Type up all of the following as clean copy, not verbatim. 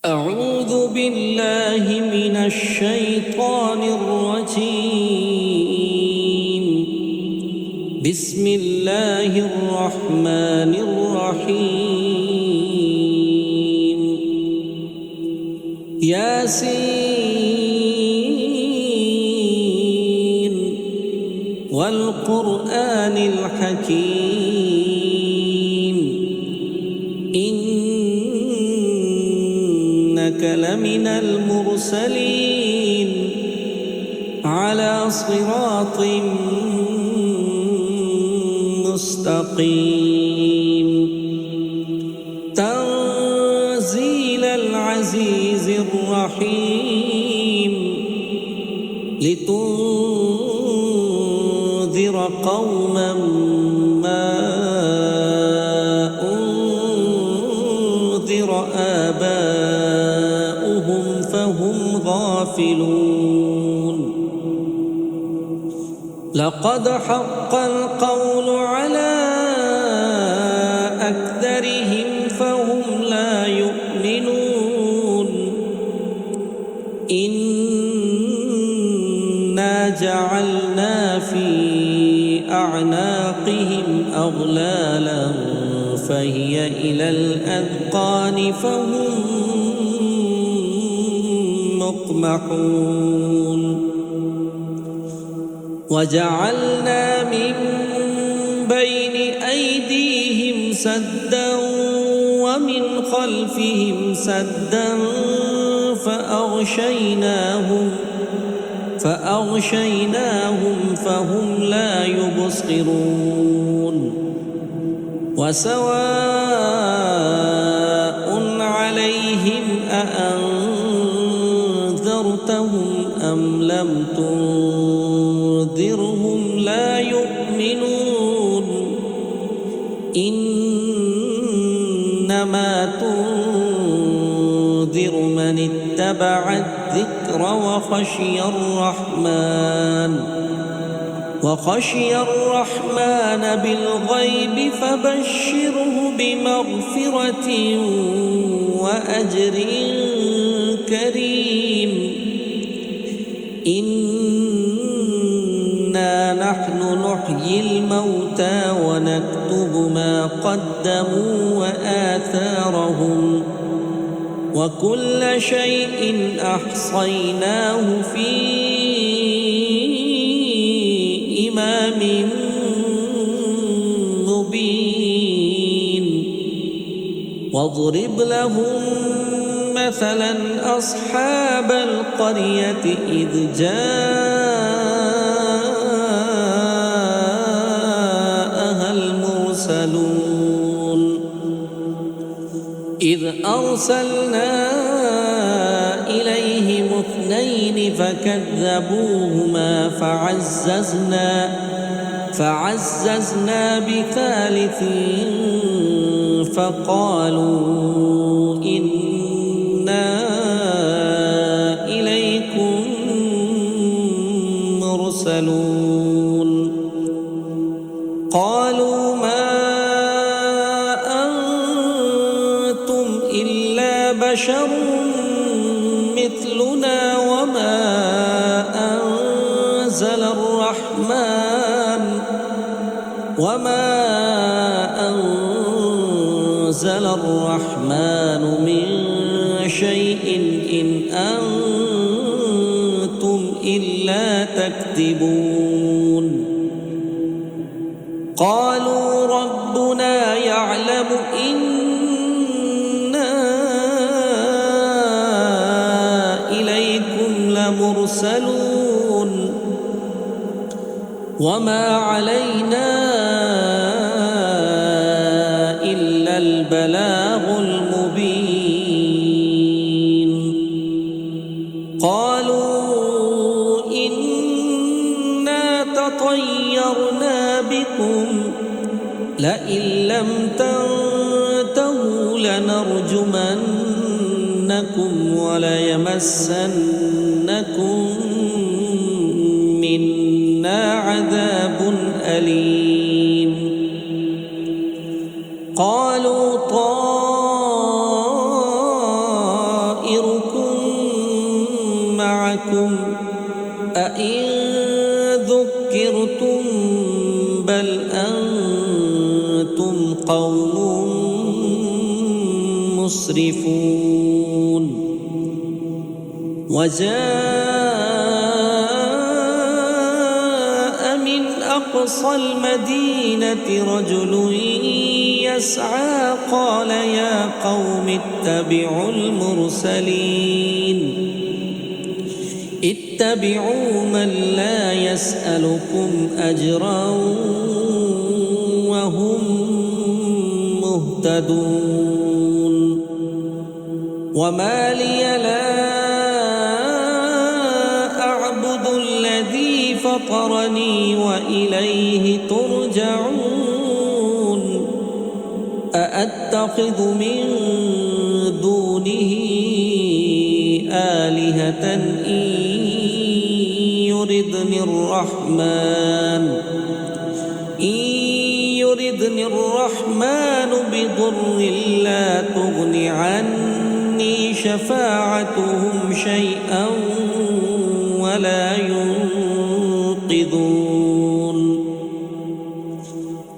أعوذ بالله من الشيطان الرجيم. بسم الله الرحمن الرحيم. ياسين والقرآن الحكيم إنك لمن المرسلين على صراط مستقيم تنزيل العزيز الرحيم لتنذر قوما ما أنذر آباؤهم فهم غافلون. لقد حق القول على أكثرهم فهم لا يؤمنون. إنا جعلنا في أعناقهم أغلالا فهي إلى الأذقان فهم مقمحون. وجعلنا من بين أيديهم سدا ومن خلفهم سدا فأغشيناهم فهم لا يبصرون. وسواء عليهم أأنذرتهم أم لم تنذرهم لا يؤمنون. إنما تنذر من اتبع الذكر وخشي الرحمن بالغيب فبشره بمغفرة وأجر كريم. إنا نحن نحيي الموتى ونكتب ما قدموا وآثارهم وكل شيء أحصيناه في إمام مبين. واضرب لهم مثلا أصحاب القرية إذ جاءها المرسلون إذ أرسلنا إليهم اثنين فكذبوهما فعززنا بثالث فقالوا إنا إليكم مرسلون. قالوا ما أنتم إلا بشر مثلنا وما أنزل الرحمن من شيء إن أنتم إلا تكذبون. قالوا ربنا يعلم إنا إليكم لمرسلون وما علينا إلا البلاغ المبين. قالوا إنا تطيرنا بكم لئن لم تنتهوا لنرجمنكم وليمسنكم منا عذاب أليم. قالوا معكم أئن ذكرتم بل أنتم قوم مسرفون وجاء من أقصى المدينة رجل يسعى قال يا قوم اتبعوا المرسلين اتبعوا من لا يسألكم أجرا وهم مهتدون وما لي لا أعبد الذي فطرني وإليه ترجعون أأتخذ من دونه آلهة إن يردني الرحمن بضر لا تغن عني شفاعتهم شيئا ولا ينقذون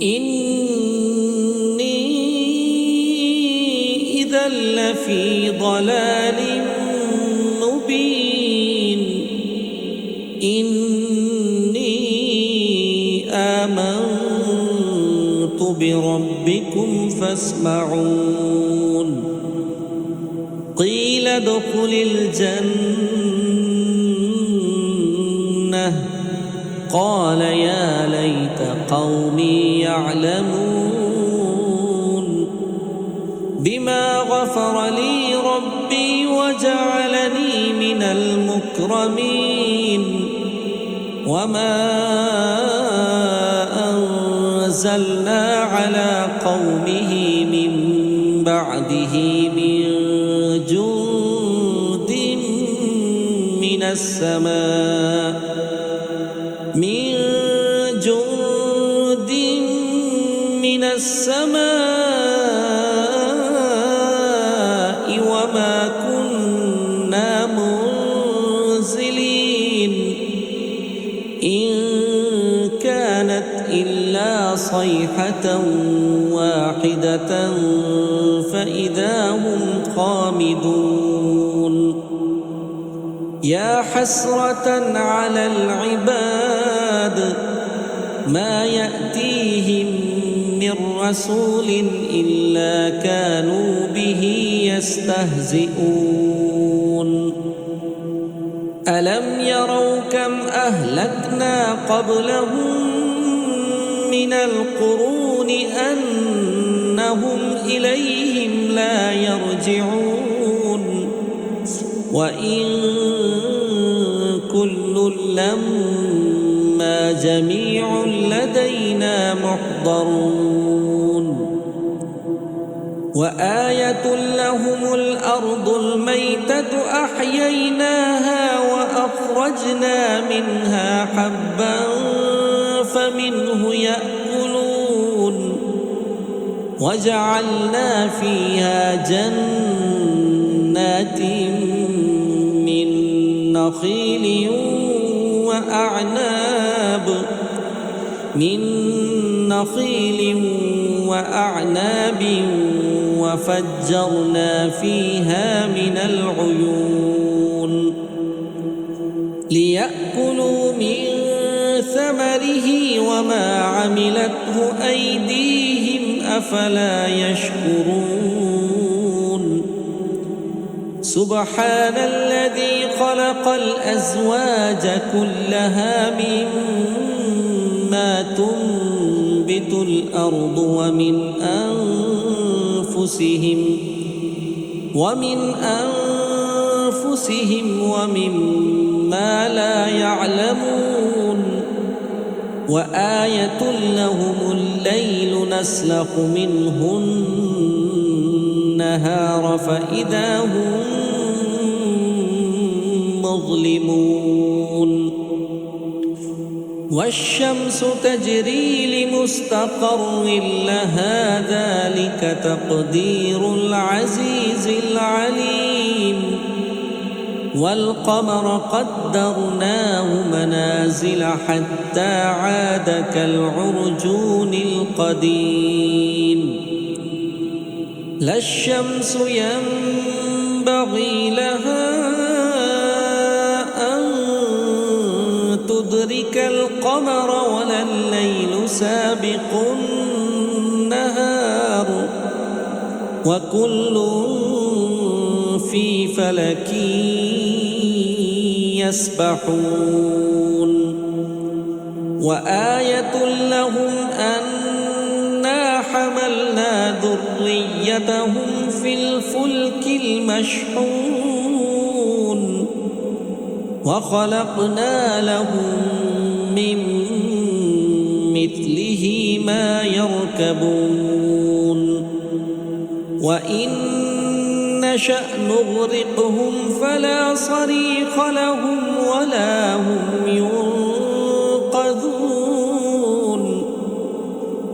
إني إذا لفي ضلال مبين إني آمنت بربكم فاسمعون قيل ادخل الجنة قال يا ليت قومي يعلمون بما غفر لي ربي وجعلني من المكرمين وما أنزلنا على قومه من بعده من جند من السماء وما كنا منزلين إن كانت إلا صيحة واحدة فإذا هم خامدون يا حسرة على العباد ما يأتيهم من رسول إلا كانوا به يستهزئون ألم يروا كم أهلكنا قبلهم من القرون أنهم إليهم لا يرجعون وإن كل لما جميع لدينا محضرون وآية لهم الأرض الميتة أحييناها وأخرجنا منها حبا فمنه يأكلون وجعلنا فيها جنات من نخيل وأعناب وفجرنا فيها من العيون ليأكلوا من ثمره وما عملته أيديهم أفلا يشكرون سبحان الذي خلق الأزواج كلها مما تنبت الأرض ومن أنفسهم ومما لا يعلمون وآية لهم الليل نسلخ منه النهار فإذا هم مظلمون والشمس تجري لمستقر لها ذلك تقدير العزيز العليم والقمر قدرناه منازل حتى عاد كالعرجون القديم لا الشمس ينبغي لها أن تدرك القمر ولا الليل سابق النهار وكل في فلك يسبحون وآية لهم أنا حملنا ذريتهم في الفلك المشحون وخلقنا لهم من مثله ما يركبون وإن نشأ نغرقهم فلا صريخ لهم ولا هم ينقذون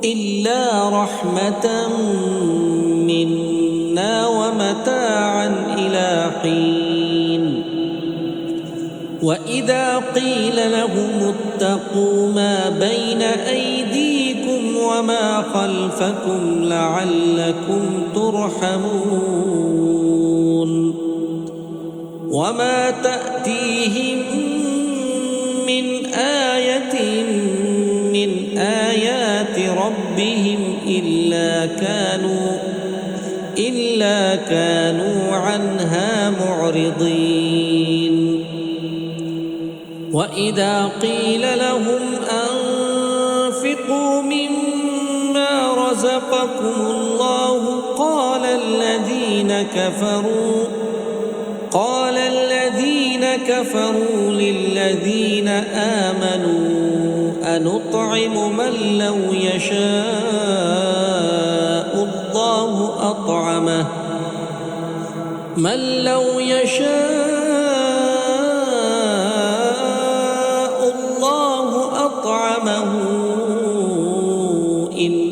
إلا رحمة منا ومتاعا إلى حين وإذا قيل لهم اتقوا ما بين أيديكم وما خلفكم لعلكم ترحمون وما تأتيهم من آية من آيات ربهم إلا كانوا عنها معرضين وإذا قيل لهم أنفقوا مما رزقكم الله قال الذين كفروا للذين آمنوا أنطعم من لو يشاء الله أطعمه إن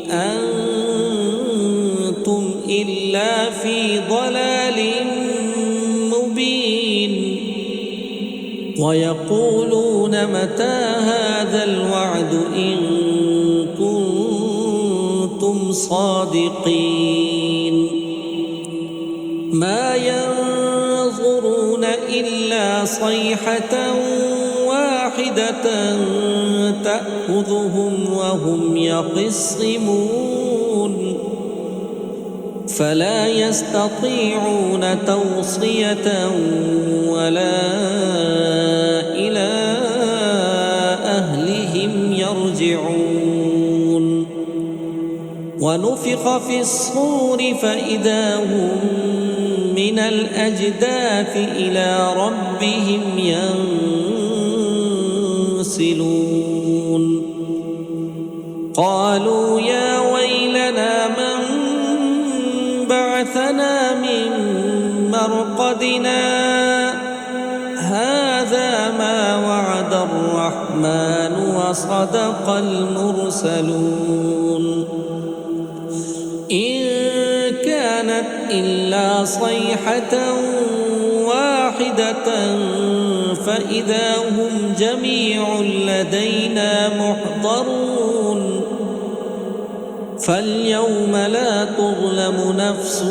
أنتم إلا في ضلال مبين ويقولون متى هذا الوعد إن كنتم صادقين ما ينظرون إلا صيحة واحدة تأخذهم وهم يخصمون فلا يستطيعون توصية ولا إلى أهلهم يرجعون ونفخ في الصور فإذا هم من الأجداث إلى ربهم ينسلون قالوا يا ويلنا من بعثنا من مرقدنا هذا ما وعد الرحمن وصدق المرسلون إن كانت إلا صيحة واحدة فإذا هم جميع لدينا محضرون فاليوم لا تظلم نفس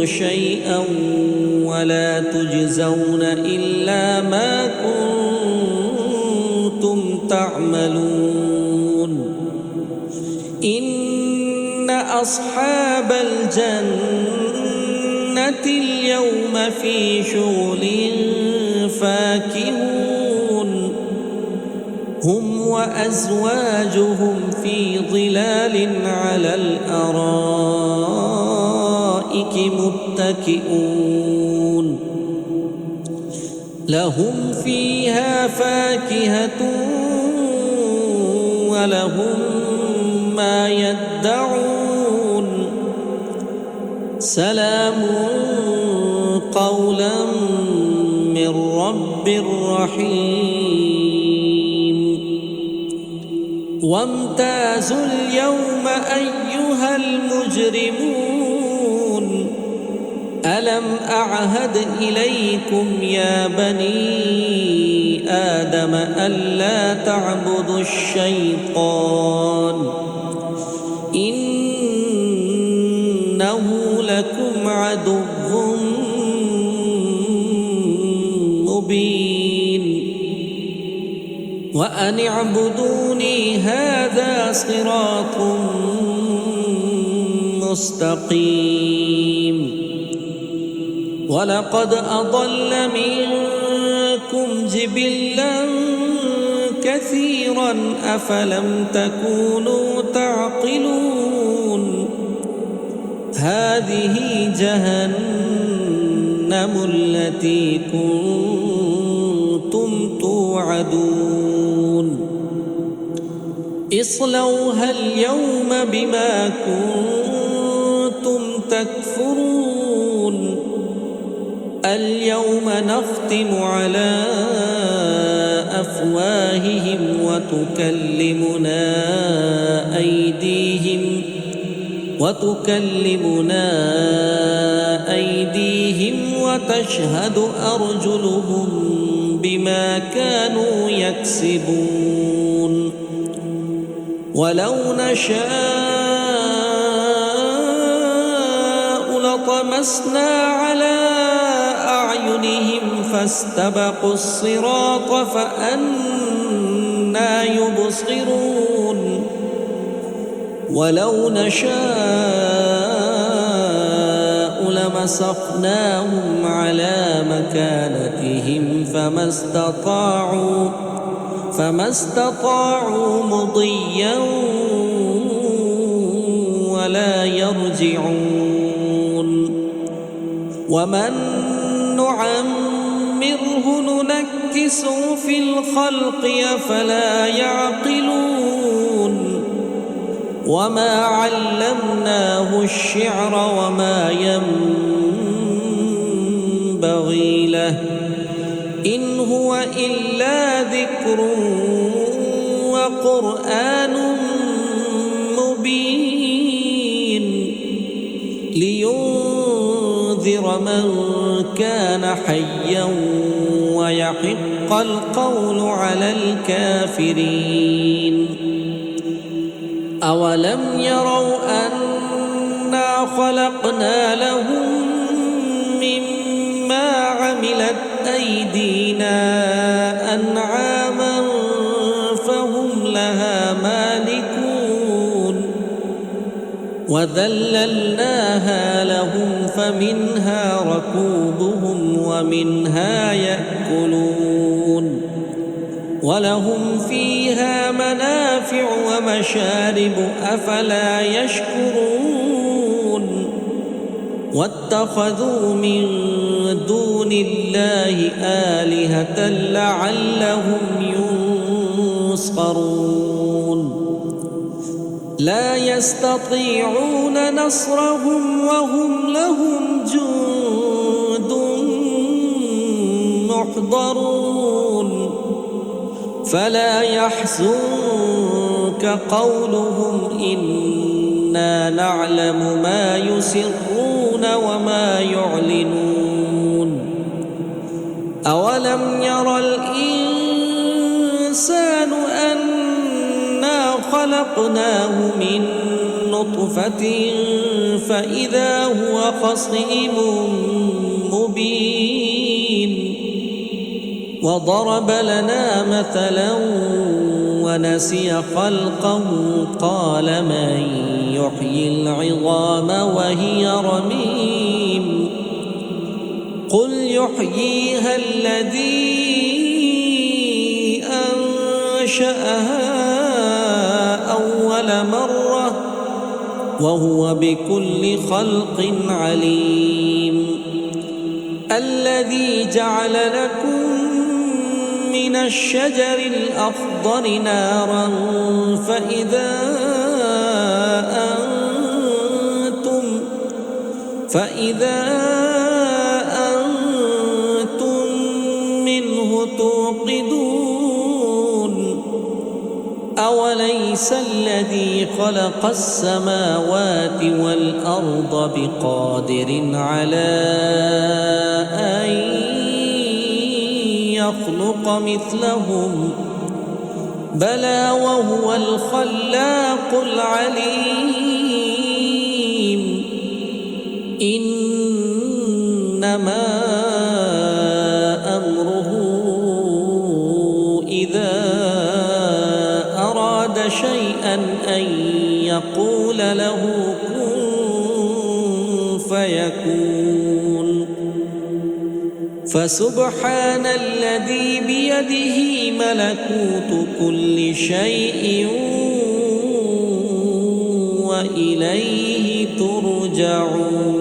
شيئا ولا تجزون إلا ما كنتم تعملون إن أصحاب الجنة اليوم في شغل فاكهون هم وأزواجهم في ظلال على الأرائك متكئون لهم فيها فاكهة ولهم ما يدعون سلام قولا من رب رحيم وامتازوا اليوم أيها المجرمون ألم أعهد إليكم يا بني آدم ألا تعبدوا الشيطان إنه لكم عدو مبين وأن اعبدوني هذا صراط مستقيم ولقد أضل منكم جبلا كثيرا أفلم تكونوا تعقلون هذه جهنم التي كنتم توعدون اصلوها اليوم بما كنتم تكفرون اليوم نختم على أفواههم وتكلمنا أيديهم وتشهد أرجلهم بما كانوا يكسبون ولو نشاء لطمسنا على أعينهم فاستبقوا الصراط فأنى يبصرون ولو نشاء لمسخناهم على مكانتهم فما استطاعوا مضيا ولا يرجعون ومن نعمره ننكسه في الخلق أفلا يعقلون وما علمناه الشعر وما ينبغي له إن هو إلا ذكر وقرآن مبين لينذر من كان حيا ويحق القول على الكافرين أولم يروا أنا خلقنا لهم مما عملت أيدينا أنعاما فهم لها مالكون وذللناها لهم فمنها ركوبهم ومنها يأكلون ولهم فيها منافع ومشارب أفلا يشكرون واتخذوا من دون الله آلهة لعلهم ينصرون لا يستطيعون نصرهم وهم لهم جند محضرون فلا يحزنك قولهم إنا نعلم ما يسرون وما يعلنون أولم ير الإنسان أنا خلقناه من نطفة فإذا هو خصيم مبين وضرب لنا مثلا ونسي خلقه قال من يحيي العظام وهي رميم قل يحييها الذي أنشأها أول مرة وهو بكل خلق عليم الذي جعل لكم من الشجر الأخضر نارا فإذا أنتم منه توقدون أوليس الذي خلق السماوات والأرض بقادر على أن يخلق مثلهم بلى وهو الخلاق العليم إنما أمره إذا أراد شيئا أن يقول له كن فيكون فسبحان الذي بيده ملكوت كل شيء وإليه ترجعون